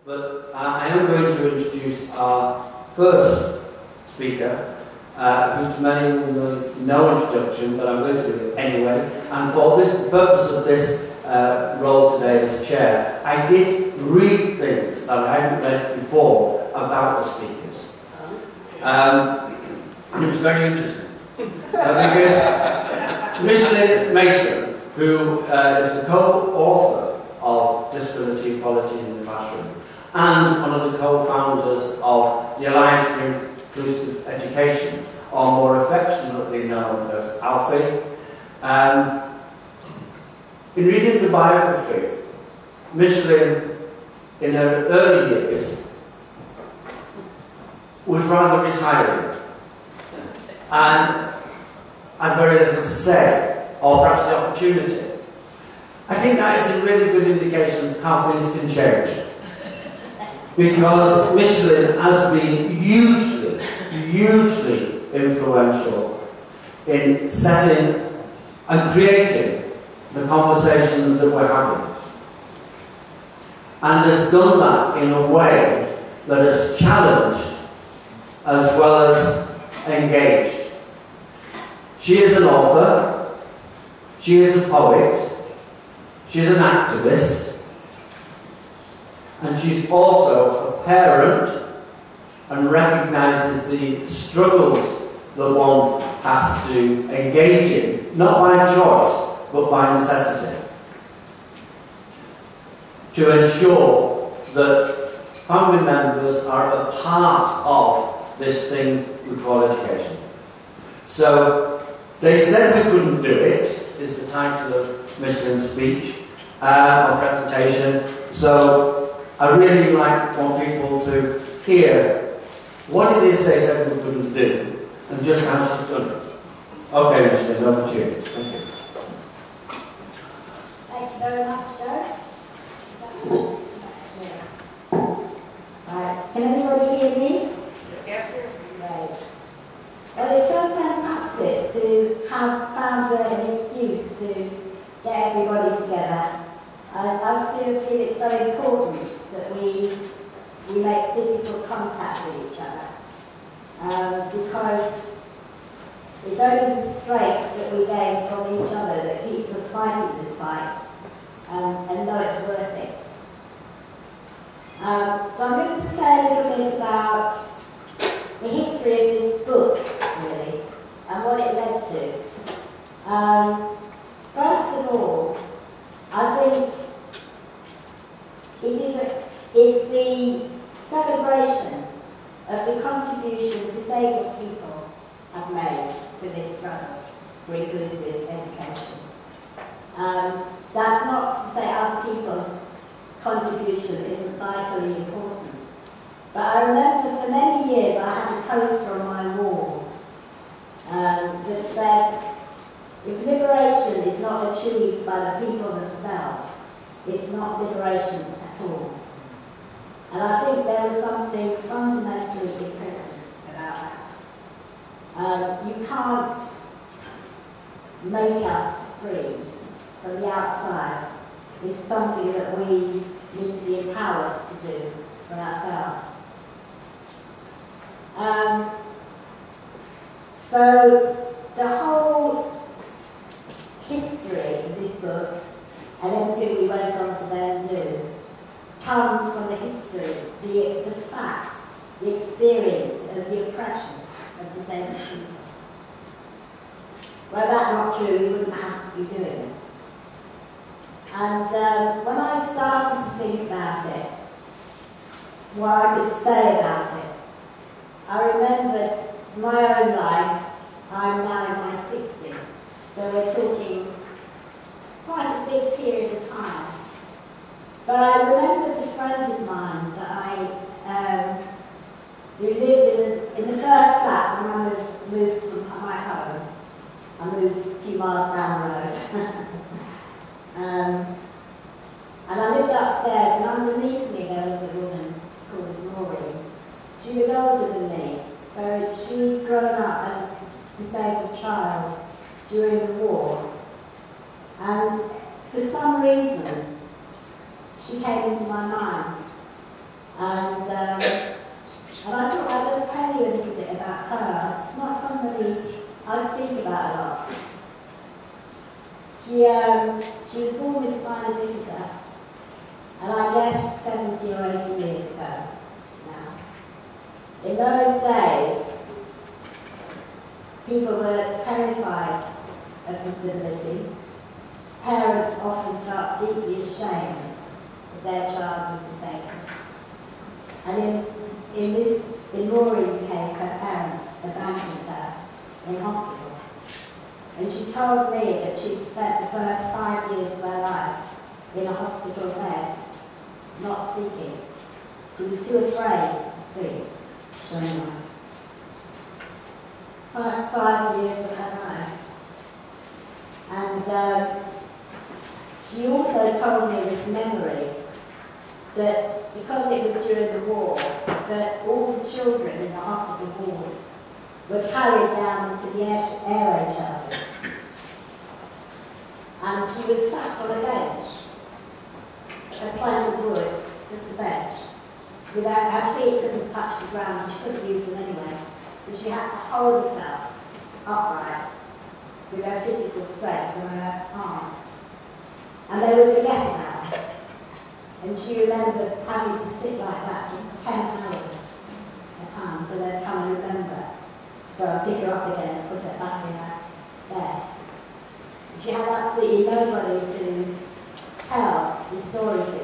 but I am going to introduce our first speaker, who to many will no introduction, but I'm going to do it anyway. And for this purpose of this role today as chair, I did read things that I hadn't read before about the speakers. And it was very interesting. Because Micheline Mason, who is the co-author of Disability Equality in the Classroom, and one of the co-founders of the Alliance for Inclusive Education, or more affectionately known as ALLFIE. In reading the biography, Micheline, in her early years, was rather retiring and had very little to say, or perhaps the opportunity. I think that is a really good indication of how things can change. Because Micheline has been hugely influential in setting and creating the conversations that we're having. And has done that in a way that has challenged as well as engaged. She is an author, she is a poet, she is an activist, and she's also a parent and recognises the struggles that one has to engage in, not by choice, but by necessity, to ensure that family members are a part of this thing we call education. So, they said we couldn't do it, is the title of Micheline's speech, or presentation. So, I really want people to hear what it is they said we couldn't do, and just how she's done it. Okay, Micheline, over to you. Thank you. Thank you very much, Joe. Right. Can everybody hear me? Yes. Right. Well, it's so fantastic to have found an excuse to get everybody together. I still feel it's so important that we make physical contact with each other. Because it's only the strength that we gain from each other that keeps us fighting this fight, and know it's worth it. So I'm going to say a little bit about the history of this book, really, and what it led to. First of all, I think it's the celebration of the contribution disabled people have made to this struggle for inclusive education. That's not to say other people's contribution isn't vitally important. But I remember for many years I had a poster on my wall that said, if liberation is not achieved by the people themselves, it's not liberation at all. And I think there was something fundamentally important about that. You can't make us free from the outside. It's something that we need to be empowered to do for ourselves. So the whole history of this book and everything we went on to then do comes from the history, the facts, the experience of the oppression of disabled people. Were that not true, we wouldn't have to be doing this. And when I started to think about it, what I could say about it, I remembered my own life. I'm now in my 60s, so we're talking quite a big period of time. But I remembered a friend of mine that who lived in the first flat when I moved from my home. I moved 2 miles down the road. And I lived upstairs, and underneath me there was a woman called Maureen. She was older than me, so she'd grown up as a disabled child during the war. And for some reason, she came into my mind. minor visitor, and I guess 70 or 80 years ago now. In those days, people were terrified of disability. Parents often felt deeply ashamed that their child was disabled. And in Maureen's case, her parents abandoned her in hospital. And she told me that she'd spent the first 5 years of her life in a hospital bed, not speaking. She was too afraid to speak. So anyway, first 5 years of her life. And she also told me this memory that because it was during the war, that all the children in the hospital wards were carried down into the air raid shelters. And she was sat on a bench, a plank of wood, just a bench. Without her feet couldn't touch the ground, and she couldn't use them anyway. But she had to hold herself upright with her physical strength and her arms. And they would forget about her. And she remembered having to sit like that for 10 hours at a time so they'd come and remember. So I'd pick her up again and put her back in her bed. And she had absolutely nobody to tell the story to.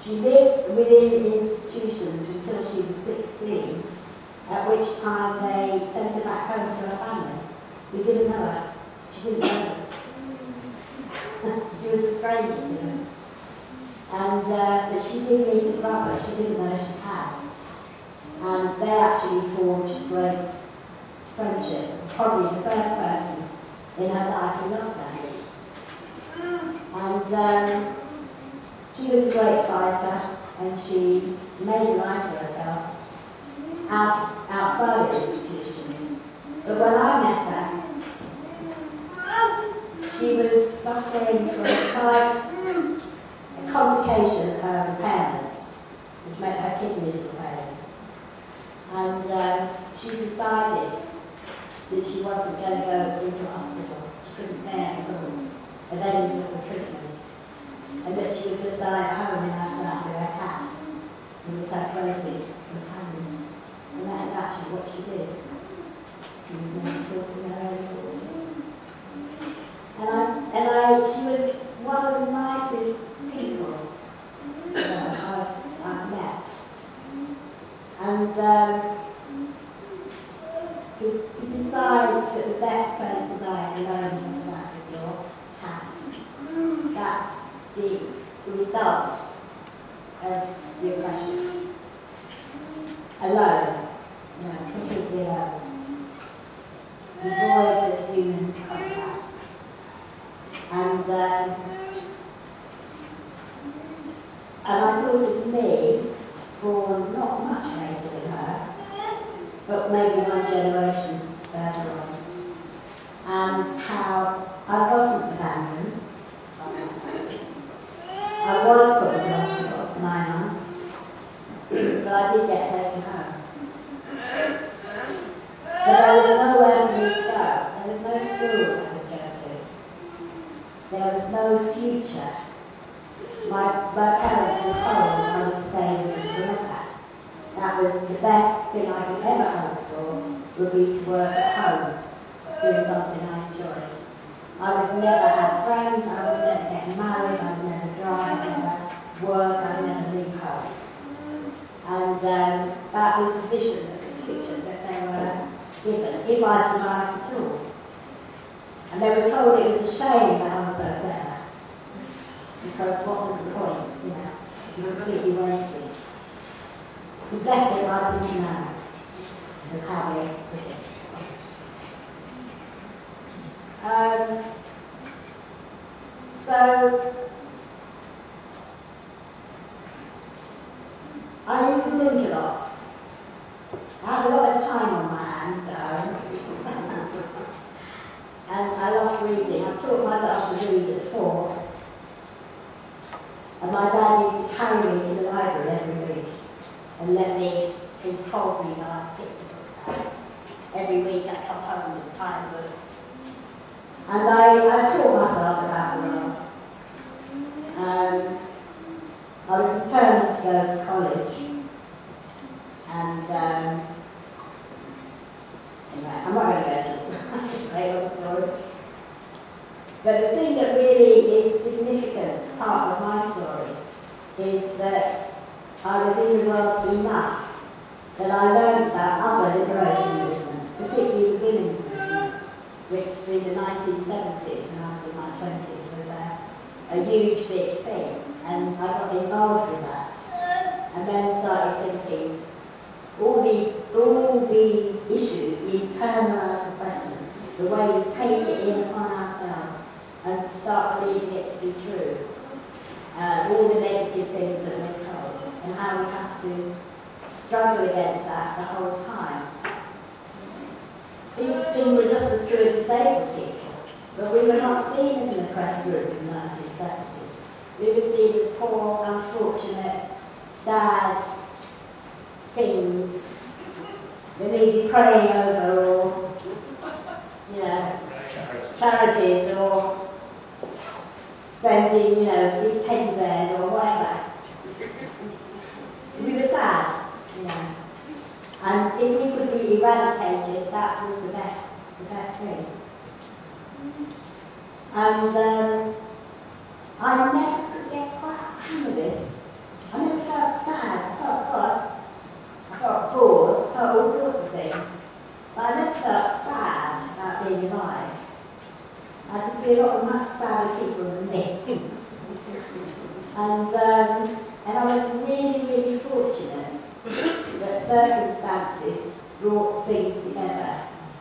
She lived within institutions until she was 16, at which time they sent her back home to her family. We didn't know her. She didn't know them. She was a stranger to them. And but she did meet a brother she didn't know she had. And they actually formed a great friendship. Probably the first person in her life who loved her. And she was a great fighter, and she made a life for herself outside of institutions. But when I met her, she was suffering from a complication of her impairment, which meant her kidneys were failing. And she decided that she wasn't going to go into hospital. She couldn't bear the thought of any sort of treatment. And that she would just die at home in her flat with her cat, and was her closest companion. And that is actually what she did. She was never killed in her early 40s. And she was one of the nicest people that I've met. And to decide that the best place to die is alone in the flat with your cat, that's the result of the oppression. Alone, completely alone. Devoid of human contact. And I thought of me, born not much later than her, but maybe one generation further on, and how I wasn't abandoned. I was put in hospital for 9 months, but I did get taken home. But there was nowhere for me to go. There was no school I could go to. There was no future. My parents were told I would stay with them forever. That was the best thing I could ever hope for, would be to work at home, doing something I enjoyed. I would never have friends, I would never get married, I would never drive, I would never work, I would never leave home. And that was the vision of the future that they were given, if I survived at all. And they were told it was a shame that I was so clever. Because what was the point, you were completely wasted. The better I didn't know was how they put it. So, I used to think a lot. I had a lot of time on my hands at home. And I loved reading. I taught myself to read at 4. And my dad used to carry me to the library every week and let me, he told me that I'd pick the books out. Every week I'd come home with a pile of books. And I taught myself about the world. to go to college. And anyway, I'm not going to go to a great long story. But the thing that really is a significant part of my story is that I was in the world enough that I learned about other liberation movements, particularly the women's movement, which in the 1970s, when I was in my 20s, was a huge big thing. And I got involved in that. And then started thinking, all these issues, the internal suppression, the way we take it in upon ourselves and start believing it to be true, all the negative things that we're told, and how we have to struggle against that the whole time. These things were just as true of disabled people, but we were not seen as an oppressed group in the 1970s. We were seen as poor, unfortunate, sad things that needed praying over, or, you know, charities, or spending, you know, big teddy bears or whatever. We were sad, you know. And if we could be eradicated, that was the best thing. And I never could get quite hang of this. I never felt sad. I felt cross. I felt bored. I felt all sorts of things. But I never felt sad about being alive. I can see a lot of much sadder people than me. And I was really, really fortunate that circumstances brought things together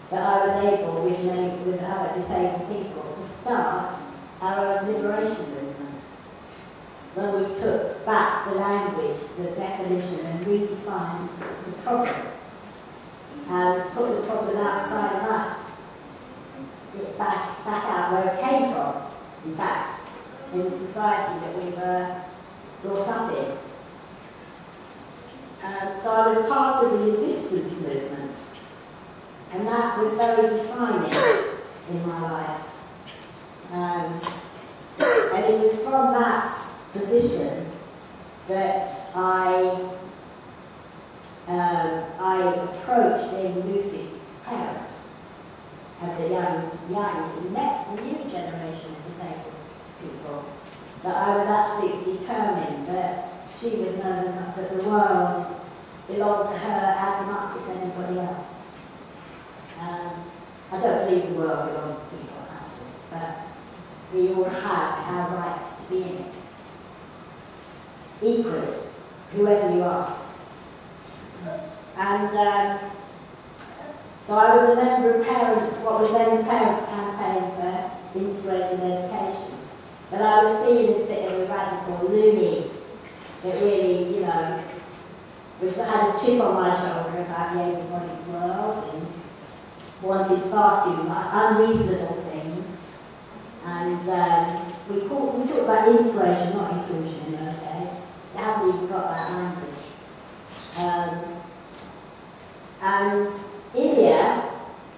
that I was able, with other disabled people, to start our own liberation movement. When we took back the language, the definition, and redefined the problem, and put the problem outside of us, back out where it came from, in fact, in the society that we were brought up in. So I was part of the resistance movement, and that was very defining in my life. And it was from that position that I approached being Lucy's parent as a young, next new generation of disabled people. That I was absolutely determined that she would know that the world belonged to her as much as anybody else. I don't believe the world belongs to people, actually, but we all have our right to be in it. Equally, whoever you are. And so I was a member of what was then the Parents' Campaign for Integrated Education. But I was seen as a bit of a radical loony that really, you know, had a chip on my shoulder about the able-bodied world and wanted far too much, unreasonable things. And we talk about inspiration, not inclusion in those days. They haven't even got that language. And ILIA,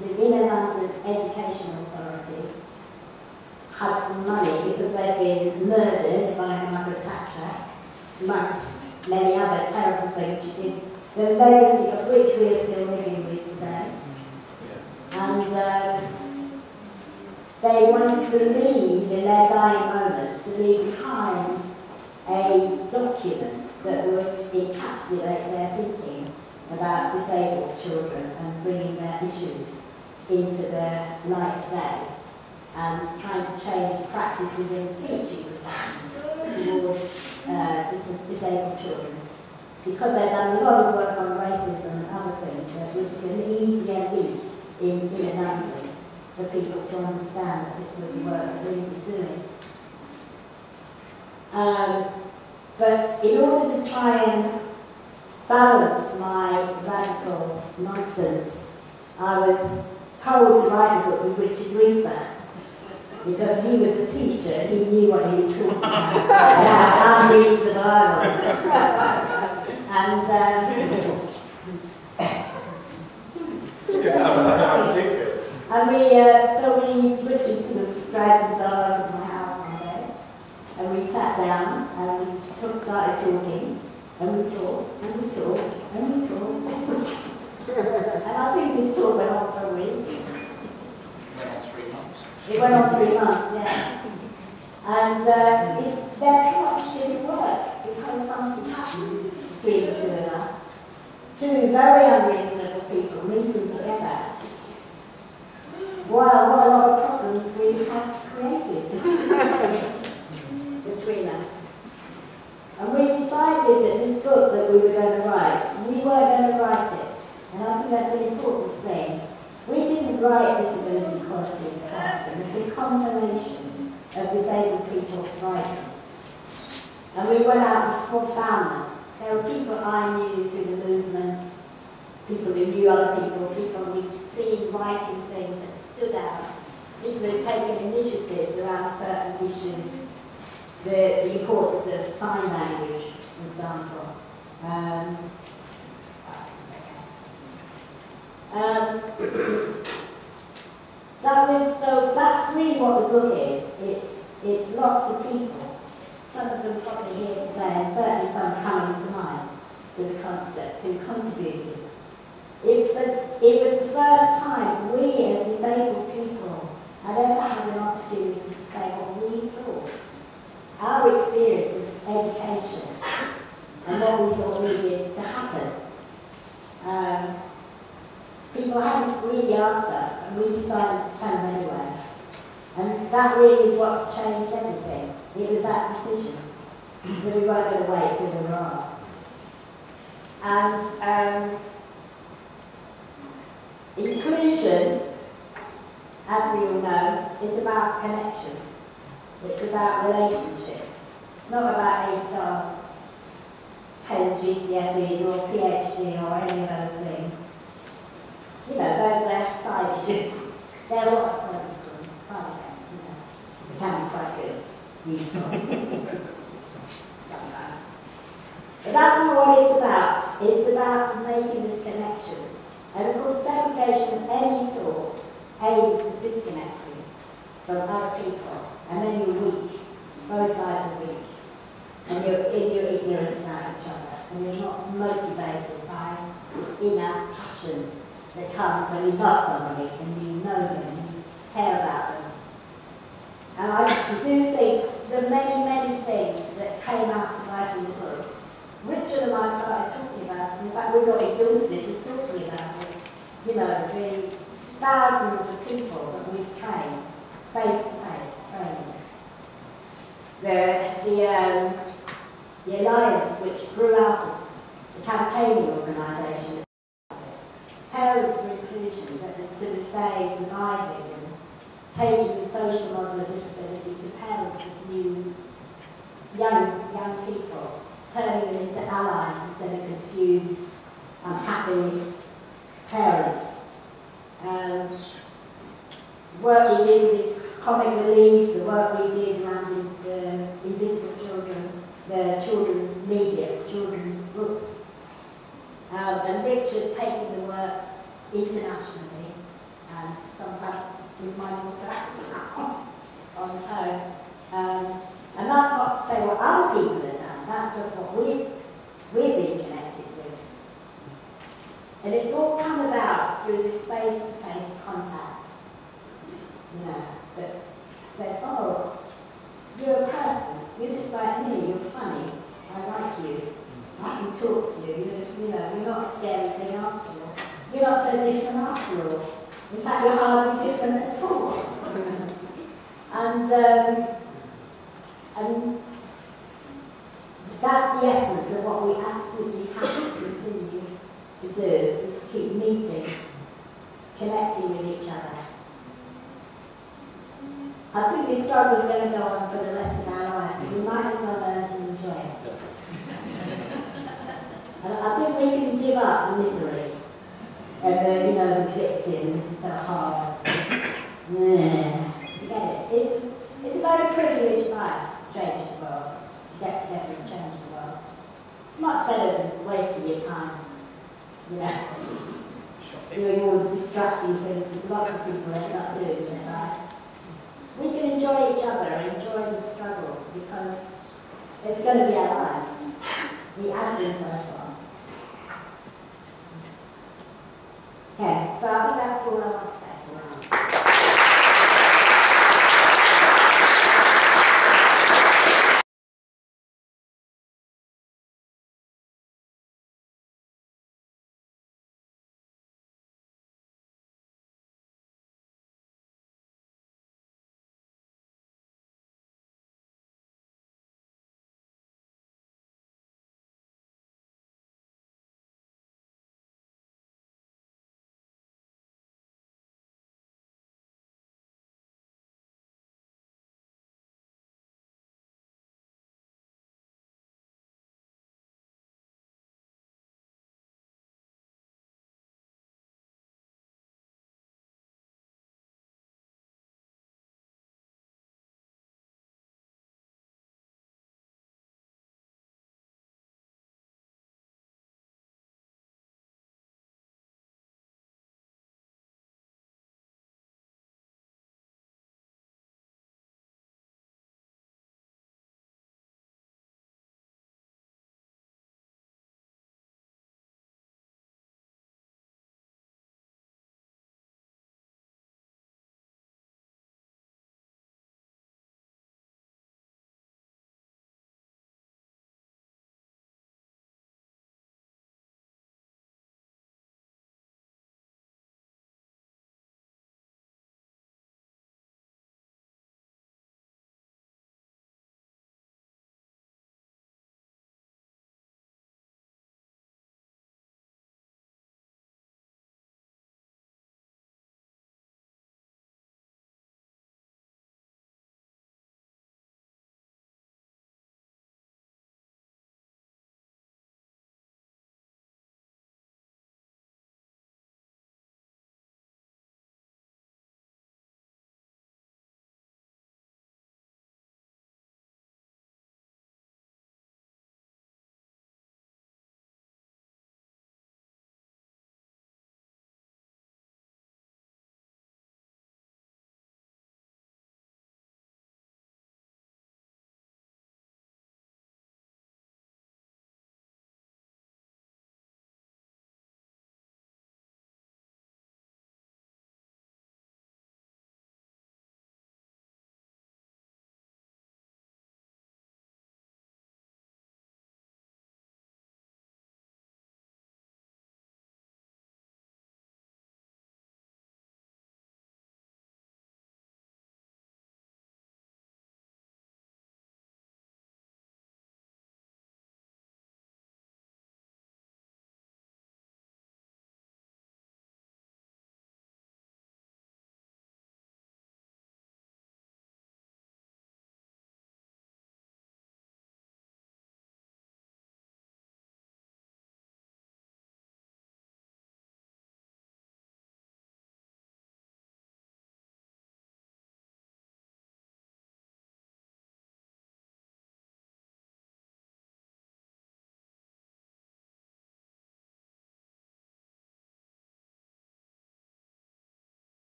the Inner London Education Authority, had some money because they'd been murdered by Margaret Thatcher, amongst many other terrible things she did, the legacy of which we are still living with today. And they wanted to leave, in their dying moments, to leave behind a document that would encapsulate their thinking about disabled children and bringing their issues into their light of day, and trying to change the practices in teaching towards disabled children. Because they've done a lot of work on racism and other things, which is an easier leap in Inner London for people to understand that this was the work that we were doing. But in order to try and balance my radical nonsense, I was told to write a book with Richard Reefer, because he was a teacher, he knew what he was talking about, how unreasonable I was. And Richard sort of dragged himself over to my house one day, and we sat down and we started talking, And we talked, and we talked, and we talked. And I think this talk went on for a week. It went on 3 months. It went on 3 months, yeah. And their plot didn't work because something happened between the two of us. Two very unreasonable people meeting together. Wow, what a lot of problems we have created between us. And we decided that this book that we were going to write, we were going to write it. And I think that's an important thing. We didn't write Disability, Equality and Casting. It's a combination of disabled people's writings. And we went out and found them. There were people I knew through the movement, people who knew other people, people we'd seen writing things that stood out, people who had taken initiatives around certain issues, the importance of sign language, for example. So that's really what the book is. It's lots of people. Some of them probably here today, and certainly some coming to mind to the concept who contributed. It was the first time we as disabled people had ever had an opportunity to say what we thought. Our experience of education and what we thought needed to happen. People hadn't really asked us, and we decided to tell them anyway. And that really is what's changed everything. It was that decision that we weren't going to wait till we were asked. And inclusion, as we all know, is about connection. It's about relationships. It's not about A-star, 10 GCSEs or PhD or any of those things. You know, those are side issues. They're a lot of fun events, you know. They can be quite good, useful. Sometimes. But that's not what it's about. It's about making this connection. And of course, segregation of any sort aids at disconnecting from other people. And then you're weak. Both sides are weak. And you're ignorant about each other. And you're not motivated by this inner passion that comes when you love somebody and you know them and you care about them. And I do think the many, many things that came out of writing the book, Richard and I started talking about it. In fact, we got exhausted just talking about it. You know, the thousands of people that we've trained, face-to-face training. The alliance which grew out of the campaigning organisation, Parents for Inclusion, that to this day is surviving and taking the social model of disability to parents of new young people, turning them into allies instead of confused, unhappy parents. Work we did with comic relief, the work we did around the invisible children, the children's media, children's books. And Richard taking the work internationally, and sometimes with my daughter on his own. And that's not to say what other people have done, that's just what we've been connected with. And it's all come about through this face-to-face contact. You know, that says, oh, you're a person, you're just like me, you're funny, I like you, I can talk to you, you know, you're not a scary thing after all. You're not so different after all. In fact, you're hardly different at all. And that's the essence of what we absolutely have to continue to do, is to keep meeting, connecting with each other. I think this struggle is going to go on for the rest of our lives. We might as well learn to enjoy it. And I think we can give up the misery and the victim. This is so hard. Forget it. It's a very privileged life to change the world, to get together and change the world. It's much better than wasting your time, doing all the distracting things that lots of people end up doing in their life. We can enjoy each other and enjoy the struggle because it's going to be our lives. It has been celebrated.